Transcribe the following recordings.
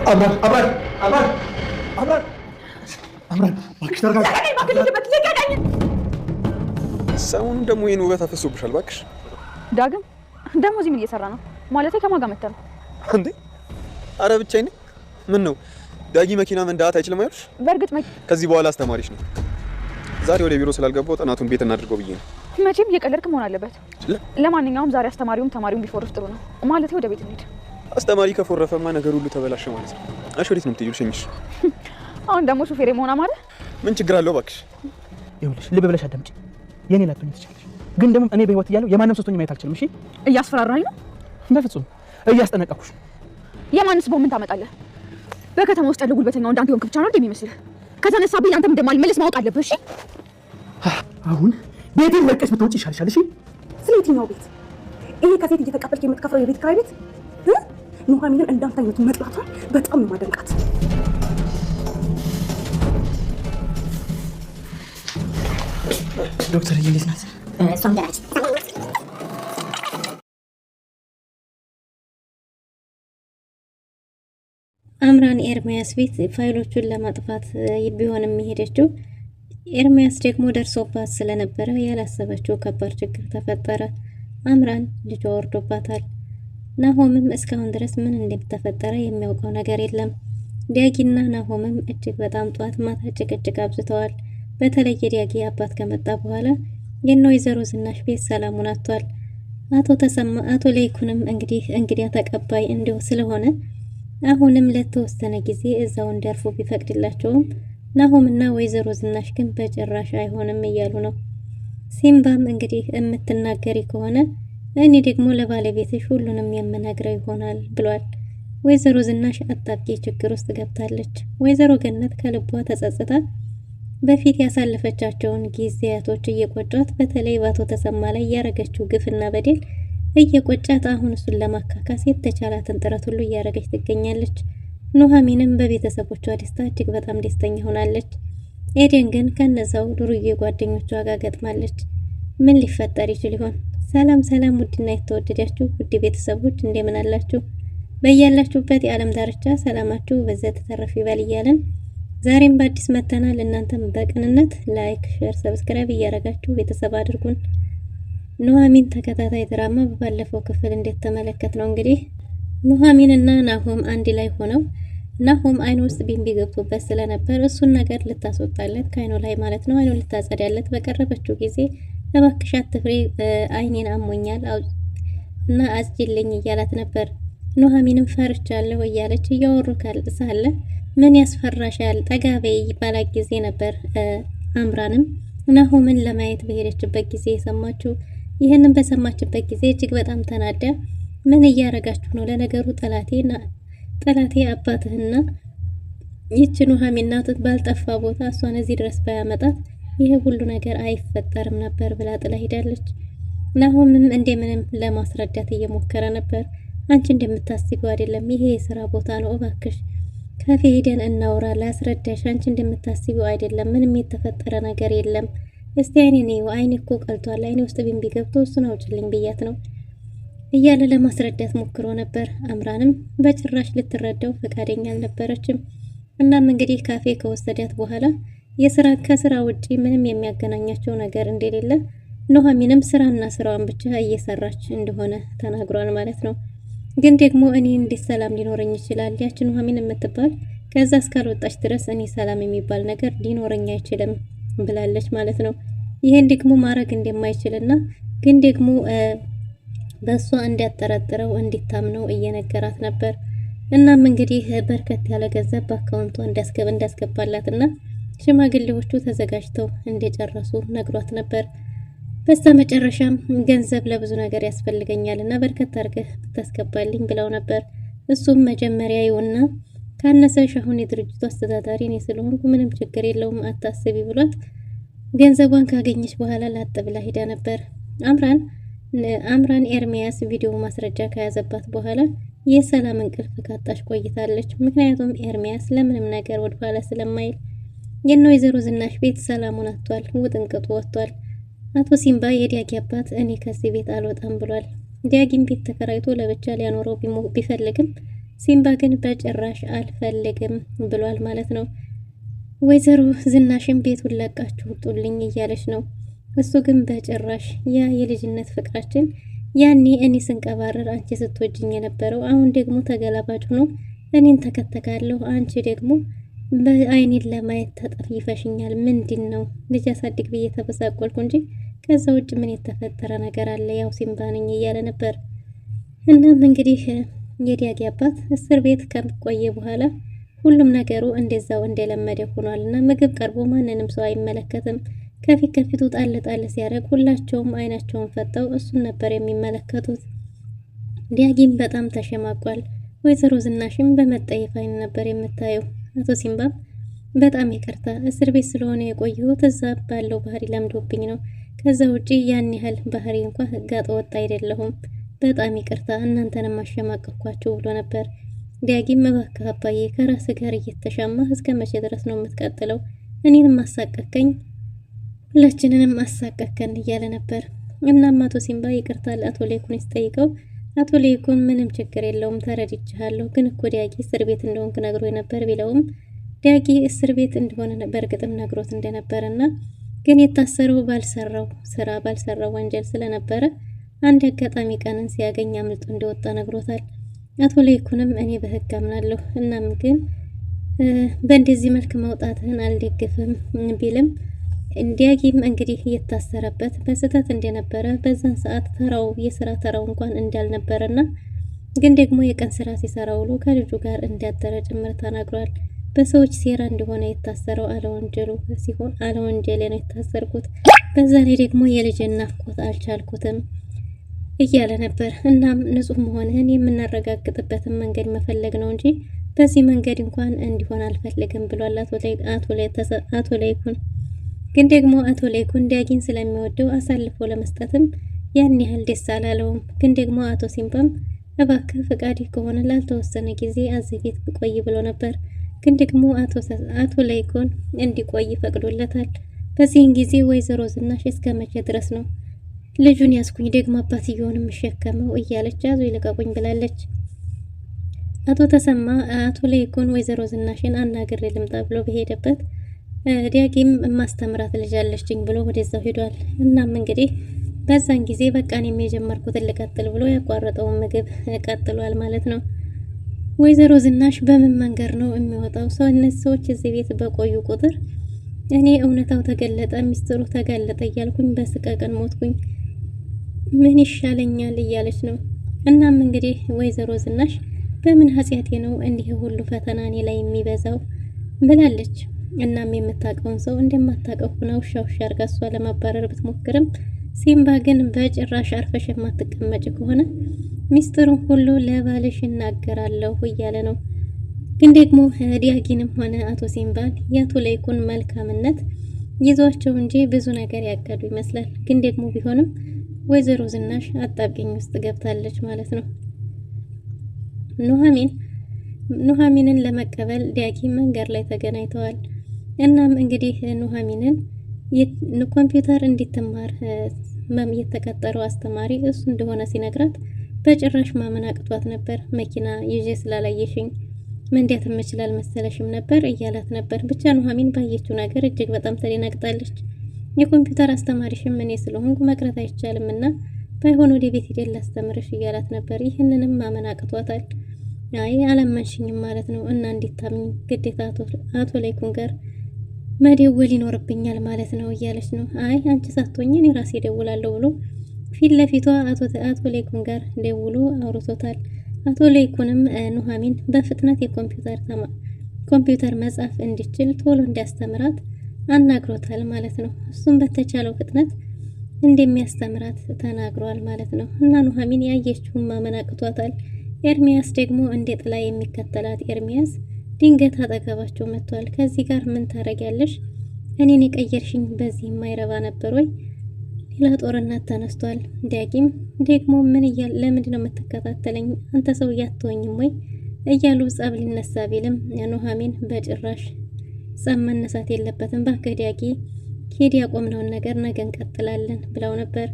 አምራን እባክሽ ተረጋጊ። ሰሞኑን ደግሞ ይሄን ውበት አፈሶብሻል እባክሽ። ዳግም ደግሞ እዚህ ምን እየሰራ ነው? ማለቴ ከማን ጋር መተህ ነው እንዴ? አረ ብቻዬን። ምን ነው ዳጊ መኪና መንዳት አይችልም አይሉሽ? በእርግጥ ከዚህ በኋላ አስተማሪሽ ነው። ዛሬ ወደ ቢሮ ስላልገባው ጥናቱን ቤት እናድርገው ብዬ ነው። መቼም እየቀለድክ መሆን አለበት። ለማንኛውም ዛሬ አስተማሪውም ተማሪውም ቢፎርፍ ጥሩ ነው። ማለቴ ወደ ቤት እንሂድ። አስተማሪ ከፎረፈማ ነገር ሁሉ ተበላሸ ማለት ነው። እሺ ወዴት ነው የምትሄጂው? ልሸኝሽ። አሁን ደግሞ ሹፌሬ መሆን አማረ? ምን ችግር አለው እባክሽ? ይኸውልሽ ልብ ብለሽ አዳምጪ። የኔ ላትሆኚ ትችላለሽ፣ ግን ደግሞ እኔ በህይወት እያለሁ የማንም ሶስተኛ ማየት አልችልም። እሺ? እያስፈራራኝ ነው? በፍጹም እያስጠነቀቅኩሽ ነው። የማንስ ቦምብ ታመጣለህ? በከተማ ውስጥ ያለው ጉልበተኛው እንዳንተ የሆንክ ብቻ ነው እንደሚመስልህ። ከተነሳብኝ አንተም እንደማልመለስ ማወቅ አለብህ። እሺ? አሁን ቤቴን ለቀሽ ብትወጪ ይሻልሻል። እሺ? ስለ የትኛው ቤት? ይሄ ከሴት እየተቀበልክ የምትከፍለው የቤት ኪራይ ቤት? ኑሐሚንን እንዳንተ አይነቱ መጥላቷን በጣም ነው ማደንቃት። ዶክተር እንዴት ናት? እሷም ደህና ነች። አምራን ኤርሚያስ ቤት ፋይሎቹን ለማጥፋት ቢሆንም የሄደችው ኤርሚያስ ደግሞ ደርሶባት ስለነበረ ያላሰበችው ከባድ ችግር ተፈጠረ። አምራን ልጇ ወርዶባታል። ናሆምም እስካሁን ድረስ ምን እንደተፈጠረ የሚያውቀው ነገር የለም። ዲያጊና ናሆምም እጅግ በጣም ጧት ማታ ጭቅጭቅ አብዝተዋል። በተለይ ዲያጊ አባት ከመጣ በኋላ የነ ወይዘሮ ዝናሽ ቤት ሰላሙን አጥቷል። አቶ ለይኩንም እንግዲህ ተቀባይ እንዲሁ ስለሆነ አሁንም ለተወሰነ ጊዜ እዛው እንዲያርፉ ቢፈቅድላቸውም ናሆምና ወይዘሮ ዝናሽ ግን በጭራሽ አይሆንም እያሉ ነው። ሲምባም የምትናገሪ ከሆነ እኔ ደግሞ ለባለቤትሽ ሁሉንም የምነግረው ይሆናል ብሏል። ወይዘሮ ዝናሽ አጣብቂ ችግር ውስጥ ገብታለች። ወይዘሮ ገነት ከልቧ ተጸጽታ በፊት ያሳለፈቻቸውን ጊዜያቶች እየቆጫት፣ በተለይ ባቶ ተሰማ ላይ ያረገችው ግፍና በደል እየቆጫት አሁን እሱን ለማካካስ የተቻላትን ጥረት ሁሉ እያረገች ትገኛለች። ኑሐሚንም በቤተሰቦቿ ደስታ እጅግ በጣም ደስተኛ ሆናለች። ኤደን ግን ከነዛው ዱርዬ ጓደኞቿ ጋር ገጥማለች። ምን ሊፈጠር ይችል ይሆን? ሰላም ሰላም! ውድና የተወደዳችሁ ውድ ቤተሰቦች እንደምን አላችሁ? በያላችሁበት የዓለም ዳርቻ ሰላማችሁ በዘት ተተረፍ ይበል እያልን ዛሬም በአዲስ መተናል። እናንተም በቅንነት ላይክ፣ ሼር፣ ሰብስክራይብ እያረጋችሁ ቤተሰብ አድርጉን። ኑሐሚን ተከታታይ ድራማ በባለፈው ክፍል እንዴት ተመለከት ነው ኑሐሚን እና ናሆም አንድ ላይ ሆነው ናሆም አይኑ ውስጥ ቢንቢ ገብቶበት ስለነበር እሱን ነገር ልታስወጣለት ከአይኑ ላይ ማለት ነው አይኑ ልታጸዳለት በቀረበችው ጊዜ እባክሽ አትፍሪ፣ አይኔን አሞኛል እና አጽጂልኝ እያላት ነበር። ኑሐሚንም ፈርቻለሁ እያለች እያወሩ ሳለ ምን ያስፈራሻል ጠጋበይ ባላት ጊዜ ነበር አምራንም ናሆምን ለማየት በሄደችበት ጊዜ የሰማችው። ይህንን በሰማችበት ጊዜ እጅግ በጣም ተናዳ ምን እያረጋችሁ ነው? ለነገሩ ጠላቴ አባትህና ይህች ኑሐሚን ናት ባልጠፋ ቦታ እሷን እዚህ ድረስ ባያመጣት ይሄ ሁሉ ነገር አይፈጠርም ነበር ብላ ጥላ ሄዳለች። ናሆምም እንደምንም ለማስረዳት እየሞከረ ነበር። አንቺ እንደምታስቢው አይደለም፣ ይሄ የሥራ ቦታ ነው፣ እባክሽ ካፌ ሄደን እናውራ ላስረዳሽ። አንቺ እንደምታስቢው አይደለም፣ ምንም የተፈጠረ ነገር የለም። እስቲ አይኔ እኮ ቀልቷል፣ አይኔ ውስጥ ቢንቢ ገብቶ እሱን አውጭልኝ ብያት ነው እያለ ለማስረዳት ሞክሮ ነበር። አምራንም በጭራሽ ልትረዳው ፈቃደኛ አልነበረችም። እናም ካፌ ከወሰዳት በኋላ ከስራ ውጪ ምንም የሚያገናኛቸው ነገር እንደሌለ ኑሐሚንም ስራና ስራዋን ብቻ እየሰራች እንደሆነ ተናግሯል ማለት ነው። ግን ደግሞ እኔ እንዴት ሰላም ሊኖረኝ ይችላል? ያቺ ኑሐሚን የምትባል ከዛ እስካልወጣች ድረስ እኔ ሰላም የሚባል ነገር ሊኖረኝ አይችልም ብላለች ማለት ነው። ይሄን ደግሞ ማድረግ እንደማይችልና ግን ደግሞ በሷ እንዲያጠረጥረው እንዲታምነው እየነገራት ነበር። እናም በርከት ያለ ገንዘብ በአካውንቷ እንዳስገባላትና ሽማግሌዎቹ ተዘጋጅተው እንደጨረሱ ነግሯት ነበር። በስተመጨረሻም ገንዘብ ለብዙ ነገር ያስፈልገኛልና በርከት አድርገህ ብታስገባልኝ ብለው ነበር። እሱም መጀመሪያ ይውና ካነሰሽ አሁን የድርጅቱ አስተዳዳሪ እኔ ስለሆንኩ ምንም ችግር የለውም አታስቢ ብሏት ገንዘቧን ካገኘች በኋላ ላጥ ብላ ሄዳ ነበር። አምራን ኤርሚያስ ቪዲዮ ማስረጃ ከያዘባት በኋላ የሰላም እንቅልፍ ካጣች ቆይታለች። ምክንያቱም ኤርሚያስ ለምንም ነገር ወደኋላ ስለማይል የነ ወይዘሮ ዝናሽ ቤት ሰላሙን አጥቷል፣ ውጥንቅጡ ወጥቷል። አቶ ሲምባ የዲያጊ አባት እኔ ከዚህ ቤት አልወጣም ብሏል። ዲያጊም ቤት ተከራይቶ ለብቻ ሊያኖረው ቢፈልግም ሲምባ ግን በጭራሽ አልፈልግም ብሏል ማለት ነው። ወይዘሮ ዝናሽን ቤቱን ለቃችሁ ውጡልኝ እያለች ነው። እሱ ግን በጭራሽ ያ የልጅነት ፍቅራችን ያኔ እኔ ስንቀባረር አንቺ ስትወጂኝ የነበረው አሁን ደግሞ ተገላባጭ ሆኖ እኔን ተከተካለሁ፣ አንቺ ደግሞ በአይኔን ለማየት ተጠይፈሽኛል። ምንድን ነው ልጅ አሳድግ ብዬ ተበሳቆልኩ እንጂ ከዛ ውጭ ምን የተፈጠረ ነገር አለ? ያው ሲምባ ነኝ እያለ ነበር። እናም እንግዲህ የዲያጊ አባት እስር ቤት ከቆየ በኋላ ሁሉም ነገሩ እንደዛው እንደለመደ ሆኗል እና ምግብ ቀርቦ ማንንም ሰው አይመለከትም። ከፊት ከፊቱ ጣል ጣል ሲያደርግ ሁላቸውም አይናቸውን ፈተው እሱን ነበር የሚመለከቱት። ዲያጊም በጣም ተሸማቋል። ወይዘሮ ዝናሽም በመጠየፍ አይን ነበር የምታየው። አቶ ሲምባም በጣም ይቅርታ እስር ቤት ስለሆነ የቆየሁት እዛ ባለው ባህሪ ለምዶብኝ ነው። ከዛ ውጪ ያን ያህል ባህሪ እንኳን ጋጠ ወጥ አይደለሁም። በጣም ይቅርታ እናንተንም አሸማቀቅኳችሁ ብሎ ነበር። ዲያጊም እባክህ አባዬ ከራስ ጋር እየተሻማ እስከ መቼ ድረስ ነው የምትቀጥለው? እኔንም አሳቀከኝ፣ ሁላችንንም አሳቀከን እያለ ነበር። እናም አቶ ሲምባ ይቅርታ ለአቶ ሌኩን ሲጠይቀው አቶ ሌኩን ምንም ችግር የለውም ተረድቻለሁ፣ ግን እኮ ዲያጊ እስር ቤት እንደሆንክ ነግሮ ነበር ቢለውም ዲያጊ እስር ቤት እንደሆነ በእርግጥም ነግሮት እንደነበረና ግን የታሰረው ባልሰራው ወንጀል ስለነበረ አንድ አጋጣሚ ቀንን ሲያገኝ አምልጦ እንደወጣ ነግሮታል። አቶ ሌኩንም እኔ በህግ አምናለሁ፣ እናም ግን በእንደዚህ መልክ መውጣትህን አልደግፍም ቢልም ዲያጊም እንግዲህ የታሰረበት በስህተት እንደነበረ በዛን ሰዓት የስራ ተራው እንኳን እንዳልነበረና ግን ደግሞ የቀን ስራ ሲሰራ ውሎ ከልጁ ጋር እንዳደረ ጭምር ተናግሯል። በሰዎች ሴራ እንደሆነ የታሰረው አለወንጀሉ ሲሆን አለወንጀሌ ነው የታሰርኩት፣ በዛ ላይ ደግሞ የልጅን ናፍቆት አልቻልኩትም እያለ ነበር። እናም ንጹህ መሆንህን የምናረጋግጥበትን መንገድ መፈለግ ነው እንጂ በዚህ መንገድ እንኳን እንዲሆን አልፈልግም ብሏል አቶ ሌኩን። ግን ደግሞ አቶ ሌኩን ዲያጊን ስለሚወደው አሳልፎ ለመስጠትም ያን ያህል ደስ አላለውም። ግን ደግሞ አቶ ሲምባም እባክህ ፈቃድ ከሆነ ላልተወሰነ ጊዜ እዚህ ቤት ብቆይ ብሎ ነበር። ግን ደግሞ አቶ ሌኩን እንዲቆይ ፈቅዶለታል። በዚህን ጊዜ ወይዘሮ ዝናሽ እስከ መቼ ድረስ ነው ልጁን ያስኩኝ ደግሞ አባትየውን የምሸከመው እያለች ያዙ ይልቀቁኝ ብላለች። አቶ ተሰማ አቶ ሌኩን ወይዘሮ ዝናሽን አናግሬ ልምጣ ብሎ በሄደበት ዲያጊም ማስተምራት ልጅ አለችኝ ብሎ ወደዛው ሄዷል። እናም እንግዲህ በዛን ጊዜ በቃ እኔም የጀመርኩትን ልቀጥል ብሎ ያቋረጠውን ምግብ ቀጥሏል ማለት ነው። ወይዘሮ ዝናሽ በምን መንገድ ነው የሚወጣው? እነዚህ ሰዎች እዚህ ቤት በቆዩ ቁጥር እኔ እውነታው ተገለጠ፣ ሚስጥሩ ተገለጠ እያልኩኝ በስቀቀን ሞትኩኝ፣ ምን ይሻለኛል እያለች ነው። እናም እንግዲህ ወይዘሮ ዝናሽ በምን ኃጢአቴ ነው እንዲህ ሁሉ ፈተና እኔ ላይ የሚበዛው ብላለች። እናም የምታውቀውን ሰው እንደማታውቀው ሆና ውሻ አርጋ እሷ ለማባረር ብትሞክርም ሲምባ ግን በጭራሽ አርፈሽ የማትቀመጭ ከሆነ ሚስጥሩን ሁሉ ለባልሽ እናገራለሁ እያለ ነው። ግን ደግሞ ዲያጊንም ሆነ አቶ ሲምባን የአቶ ሌኩን መልካምነት ይዟቸው እንጂ ብዙ ነገር ያቀዱ ይመስላል። ግን ደግሞ ቢሆንም ወይዘሮ ዝናሽ አጣብቂኝ ውስጥ ገብታለች ማለት ነው። ኑሐሚንን ለመቀበል ዲያጊ መንገድ ላይ ተገናኝተዋል። እናም እንግዲህ ኑሐሚንን ኮምፒውተር እንድትማር የተቀጠረው አስተማሪ እሱ እንደሆነ ሲነግራት በጭራሽ ማመን አቅቷት ነበር። መኪና ይዤ ስላላየሽኝ መንዳት የምችላል መሰለሽም ነበር እያላት ነበር። ብቻ ኑሐሚን ባየችው ነገር እጅግ በጣም ተደናግጣለች። የኮምፒውተር አስተማሪሽም እኔ ስለሆንኩ መቅረት አይቻልምና ባይሆን ወደ ቤት ሄደን ላስተምርሽ እያላት ነበር። ይህንንም ማመን አቅቷታል። አይ አላመንሽኝም ማለት ነው እና እንዲታምኝ ግዴታ አቶ ሌኩን ጋር መደወል ይኖርብኛል ማለት ነው እያለች ነው። አይ አንቺ ሳትሆኚ እኔ ራሴ ደውላለሁ ብሎ ፊት ለፊቷ አቶ ሌኩን ጋር ደውሎ አውርቶታል። አቶ ሌኩንም ኑሐሚን በፍጥነት ኮምፒውተር መጻፍ እንዲችል ቶሎ እንዲያስተምራት አናግሮታል ማለት ነው። እሱም በተቻለው ፍጥነት እንደሚያስተምራት ተናግሯል ማለት ነው። እና ኑሐሚን ያየችውን ማመን አቅቷታል። ኤርሚያስ ደግሞ እንደ ጥላ የሚከተላት ኤርሚያስ ድንገት አጠገባቸው መጥቷል። ከዚህ ጋር ምን ታረጊያለሽ? እኔን የቀየርሽኝ በዚህ የማይረባ ነበር ወይ? ሌላ ጦርነት ተነስቷል። ዳጊም ደግሞ ለምንድን ነው የምትከታተለኝ? አንተ ሰው እያትወኝም ወይ እያሉ ጸብ ሊነሳ ቢልም ኑሐሚን በጭራሽ ጸብ መነሳት የለበትም ባክህ ዳጊ ሄድ ያቆምነውን ነገር ነገ እንቀጥላለን ብለው ነበር።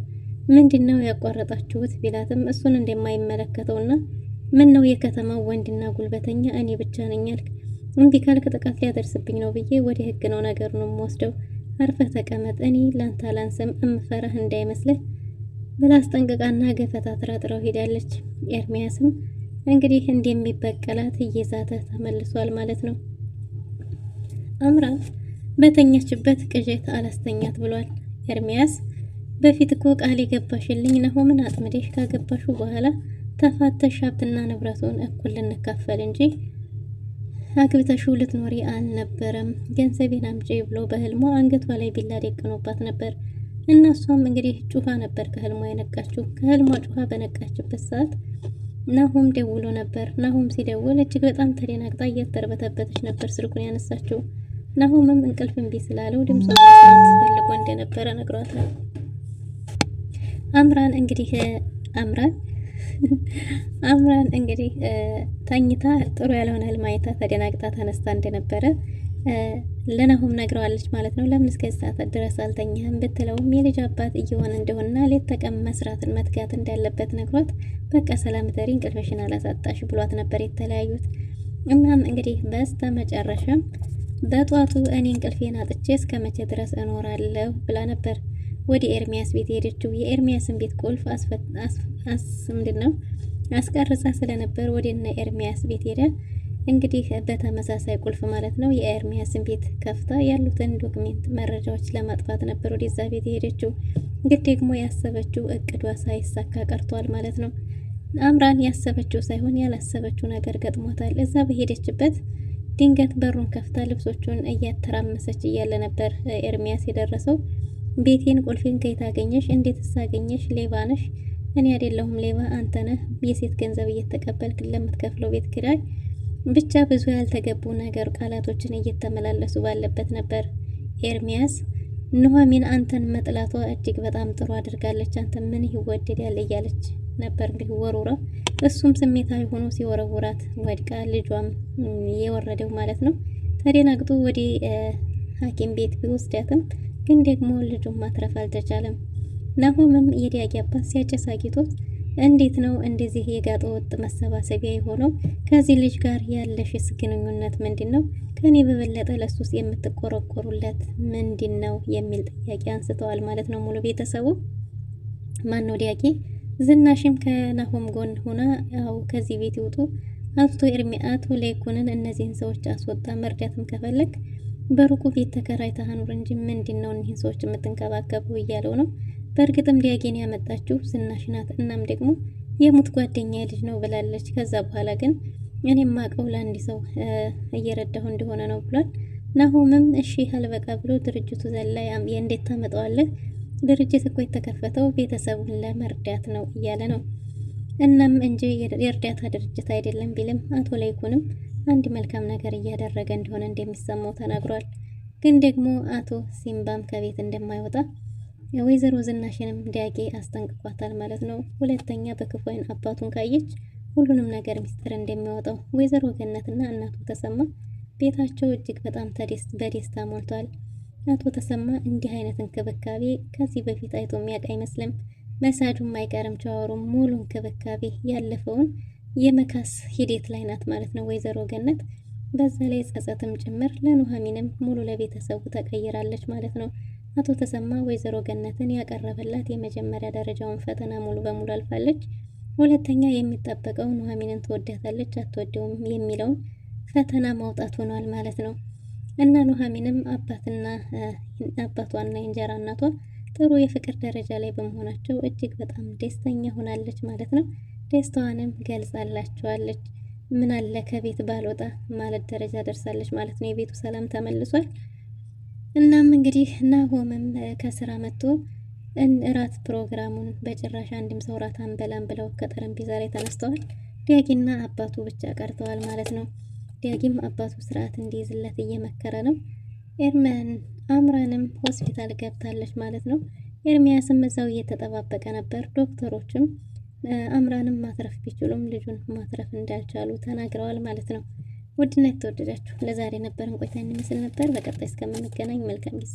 ምንድነው ያቋረጣችሁት ቢላትም እሱን እንደማይመለከተውና ምን ነው የከተማው ወንድና ጉልበተኛ እኔ ብቻ ነኝ አልክ? እምቢ ካልክ ጥቃት ሊያደርስብኝ ነው ብዬ ወደ ህግ ነው ነገር ነው የምወስደው። አርፈህ ተቀመጥ። እኔ ላንተ አላንስም፣ እምፈራህ እንዳይመስልህ ብላ አስጠንቅቃና ገፈታትራ ጥራው ሄዳለች። ኤርሚያስም እንግዲህ እንደሚበቀላት እየዛተ ተመልሷል ማለት ነው። አምራን በተኛችበት ቅዠት አላስተኛት ብሏል። ኤርሚያስ በፊት እኮ ቃል የገባሽልኝ ናሆምን አጥምደሽ ካገባሹ በኋላ ተፋተሽ ሀብትና ንብረቱን እኩል ልንካፈል እንጂ አግብተሽው ልትኖሪ አልነበረም። ገንዘቤን አምጪ ብሎ በህልሟ አንገቷ ላይ ቢላ ደቅኖባት ነበር። እናሷም እንግዲህ ጩኻ ነበር ከህልሟ የነቃችው። ከህልሟ ጩኻ በነቃችበት ሰዓት ናሆም ደውሎ ነበር። ናሆም ሲደውል እጅግ በጣም ተደናግጣ እየተርበተበተች ነበር ስልኩን ያነሳችው። ናሆምም እንቅልፍ እምቢ ስላለው ድምፁን መስማት ፈልጎ እንደነበረ ነግሯታል። አምራን እንግዲህ ተኝታ ጥሩ ያልሆነ ህልም አይታ ተደናግጣ ተነስታ እንደነበረ ለናሆም ነግረዋለች ማለት ነው። ለምን እስከ ሰዓት ድረስ አልተኛህም ብትለውም የልጅ አባት እየሆነ እንደሆነና ሌት ተቀን መስራትን መትጋት እንዳለበት ነግሯት በቃ ሰላም ተሪ እንቅልፍሽን አላሳጣሽ ብሏት ነበር የተለያዩት። እናም እንግዲህ በስተመጨረሻም በጧቱ እኔ እንቅልፌን አጥቼ እስከ መቼ ድረስ እኖራለሁ ብላ ነበር ወደ ኤርሚያስ ቤት ሄደችው። የኤርሚያስን ቤት ቁልፍ አስቀርጻ ስለነበር ወደነ ኤርሚያስ ቤት ሄደ። እንግዲህ በተመሳሳይ ቁልፍ ማለት ነው የኤርሚያስን ቤት ከፍታ ያሉትን ዶክሜንት መረጃዎች ለማጥፋት ነበር ወደዛ ቤት ሄደችው። ግን ደግሞ ያሰበችው እቅዷ ሳይሳካ ቀርቷል ማለት ነው። አምራን ያሰበችው ሳይሆን ያላሰበችው ነገር ገጥሞታል። እዛ በሄደችበት ድንገት በሩን ከፍታ ልብሶቹን እያተራመሰች እያለ ነበር ኤርሚያስ የደረሰው። ቤቴን ቁልፌን ከየት አገኘሽ? እንዴት ሳገኘሽ? ሌባ ነሽ? እኔ አይደለሁም ሌባ አንተ ነህ። የሴት ገንዘብ እየተቀበልክ ለምትከፍለው ቤት ኪራይ ብቻ ብዙ ያልተገቡ ነገር ቃላቶችን እየተመላለሱ ባለበት ነበር ኤርሚያስ ኑሐሚን አንተን መጥላቷ እጅግ በጣም ጥሩ አድርጋለች፣ አንተ ምን ይወደዳል እያለች ነበር እንግዲህ ወሩራ። እሱም ስሜታዊ ሆኖ ሲወረውራት ወድቃ ልጇም የወረደው ማለት ነው። ተደናግጦ ወደ ሐኪም ቤት ቢወስዳትም ግን ደግሞ ልጁን ማትረፍ አልተቻለም። ናሆምም የዲያቂ አባት ሲያጨስ አግኝቶት እንዴት ነው እንደዚህ የጋጠ ወጥ መሰባሰቢያ የሆነው? ከዚህ ልጅ ጋር ያለሽስ ግንኙነት ምንድነው? ከኔ በበለጠ ለሱስ የምትቆረቆሩለት ምንድነው? የሚል ጥያቄ አንስተዋል ማለት ነው ሙሉ ቤተሰቡ። ማን ነው ዲያቂ? ዝናሽም ከናሆም ጎን ሆና ያው ከዚህ ቤት ይውጡ፣ አቶ ለይኩንን እነዚህን ሰዎች አስወጣ፣ መርዳትም ከፈለክ በሩቁ ቤት ተከራይተህ አኑር እንጂ ምንድነው እነዚህን ሰዎች የምትንከባከበው እያለው ነው። በእርግጥም ዲያጌን ያመጣችው ዝናሽ ናት። እናም ደግሞ የሙት ጓደኛ ልጅ ነው ብላለች። ከዛ በኋላ ግን እኔም ማቀው ለአንድ ሰው እየረዳሁ እንደሆነ ነው ብሏል። ናሆምም እሺ አልበቃ ብሎ ድርጅቱ ዘላይ እንዴት ታመጣዋለህ? ድርጅት እኮ የተከፈተው ቤተሰቡን ለመርዳት ነው እያለ ነው። እናም እንጂ የእርዳታ ድርጅት አይደለም ቢልም አቶ ለይኩንም አንድ መልካም ነገር እያደረገ እንደሆነ እንደሚሰማው ተናግሯል። ግን ደግሞ አቶ ሲምባም ከቤት እንደማይወጣ ወይዘሮ ዝናሽንም ዲያቄ አስጠንቅቋታል ማለት ነው። ሁለተኛ በክፉ ዓይን አባቱን ካየች ሁሉንም ነገር ሚስጥር እንደሚያወጣው። ወይዘሮ ገነትና እናቱ ተሰማ ቤታቸው እጅግ በጣም በደስታ ሞልቷል። አቶ ተሰማ እንዲህ አይነት እንክብካቤ ከዚህ በፊት አይቶ የሚያውቅ አይመስልም። መሳጁም አይቀርም ቻወሩም ሙሉ እንክብካቤ ያለፈውን የመካስ ሂደት ላይ ናት ማለት ነው ወይዘሮ ገነት። በዛ ላይ ጸጸትም ጭምር ለኑሐሚንም ሙሉ ለቤተሰቡ ተቀይራለች ማለት ነው። አቶ ተሰማ ወይዘሮ ገነትን ያቀረበላት የመጀመሪያ ደረጃውን ፈተና ሙሉ በሙሉ አልፋለች። ሁለተኛ የሚጠበቀው ኑሐሚንን ትወዳታለች አትወደውም የሚለውን ፈተና ማውጣት ሆኗል ማለት ነው። እና ኑሐሚንም አባቷና የእንጀራ እናቷ ጥሩ የፍቅር ደረጃ ላይ በመሆናቸው እጅግ በጣም ደስተኛ ሆናለች ማለት ነው። ደስታዋንም ገልጻላቸዋለች። ምን አለ ከቤት ባልወጣ ማለት ደረጃ ደርሳለች ማለት ነው። የቤቱ ሰላም ተመልሷል። እናም እንግዲህ ናሆምም ከስራ መጥቶ እራት ፕሮግራሙን በጭራሽ አንድም ሰው ራት አንበላም ብለው ከጠረጴዛ ላይ ተነስተዋል። ዲያጊና አባቱ ብቻ ቀርተዋል ማለት ነው። ዲያጊም አባቱ ስርዓት እንዲይዝለት እየመከረ ነው። አምራንም ሆስፒታል ገብታለች ማለት ነው። ኤርሚያስም እዛው እየተጠባበቀ ነበር። ዶክተሮችም አምራንም ማትረፍ ቢችሉም ልጁን ማትረፍ እንዳልቻሉ ተናግረዋል ማለት ነው። ውድና የተወደዳችሁ ለዛሬ ነበረን ቆይታ እንመስል ነበር። በቀጣይ እስከምንገናኝ መልካም ጊዜ